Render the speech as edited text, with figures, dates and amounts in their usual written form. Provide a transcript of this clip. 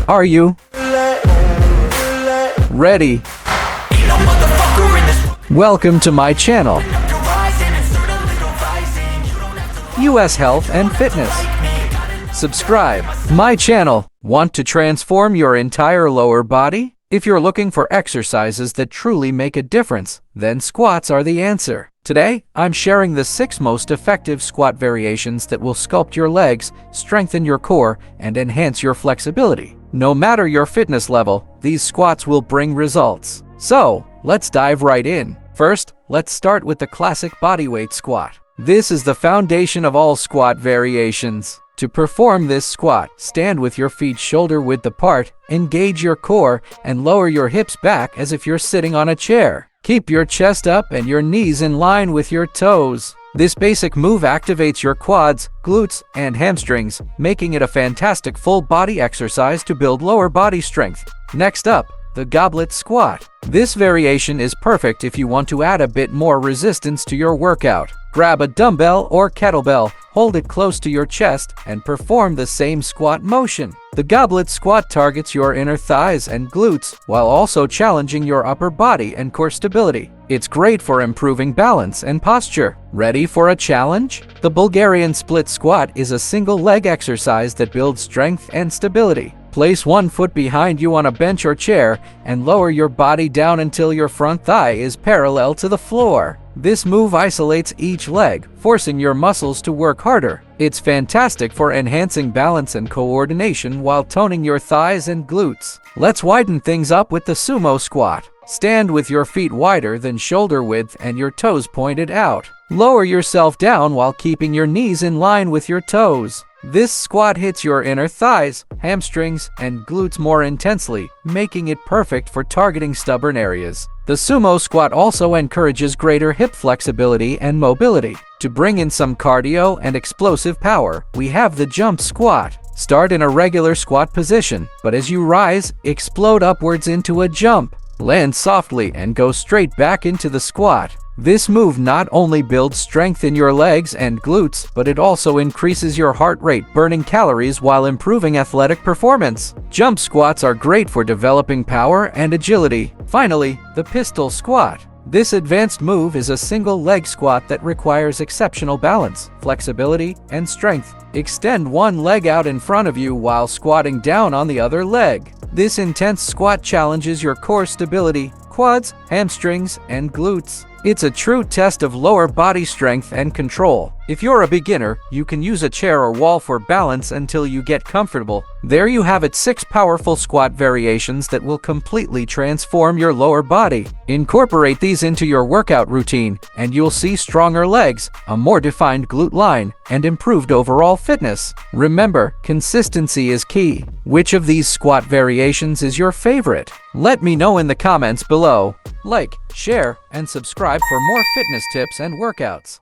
Are you ready? Welcome to my channel, US Health and Fitness. Subscribe my channel. Want to transform your entire lower body? If you're looking for exercises that truly make a difference, then squats are the answer. Today, I'm sharing the 6 most effective squat variations that will sculpt your legs, strengthen your core, and enhance your flexibility. No matter your fitness level, these squats will bring results. So, let's dive right in. First, let's start with the classic bodyweight squat. This is the foundation of all squat variations. To perform this squat, stand with your feet shoulder-width apart, engage your core, and lower your hips back as if you're sitting on a chair. Keep your chest up and your knees in line with your toes. This basic move activates your quads, glutes, and hamstrings, making it a fantastic full-body exercise to build lower body strength. Next up, the Goblet Squat. This variation is perfect if you want to add a bit more resistance to your workout. Grab a dumbbell or kettlebell, hold it close to your chest, and perform the same squat motion. The Goblet Squat targets your inner thighs and glutes while also challenging your upper body and core stability. It's great for improving balance and posture. Ready for a challenge? The Bulgarian split squat is a single leg exercise that builds strength and stability. Place one foot behind you on a bench or chair and lower your body down until your front thigh is parallel to the floor. This move isolates each leg, forcing your muscles to work harder. It's fantastic for enhancing balance and coordination while toning your thighs and glutes. Let's widen things up with the Sumo Squat. Stand with your feet wider than shoulder width and your toes pointed out. Lower yourself down while keeping your knees in line with your toes. This squat hits your inner thighs, hamstrings, and glutes more intensely, making it perfect for targeting stubborn areas. The Sumo Squat also encourages greater hip flexibility and mobility. To bring in some cardio and explosive power, we have the Jump Squat. Start in a regular squat position, but as you rise, explode upwards into a jump. Land softly and go straight back into the squat. This move not only builds strength in your legs and glutes, but it also increases your heart rate, burning calories while improving athletic performance. Jump squats are great for developing power and agility. Finally, the Pistol Squat. This advanced move is a single leg squat that requires exceptional balance, flexibility, and strength. Extend one leg out in front of you while squatting down on the other leg. This intense squat challenges your core stability, quads, hamstrings, and glutes. It's a true test of lower body strength and control. If you're a beginner, you can use a chair or wall for balance until you get comfortable. There you have it, 6 powerful squat variations that will completely transform your lower body. Incorporate these into your workout routine, and you'll see stronger legs, a more defined glute line, and improved overall fitness. Remember, consistency is key. Which of these squat variations is your favorite? Let me know in the comments below. Like, share, and subscribe for more fitness tips and workouts.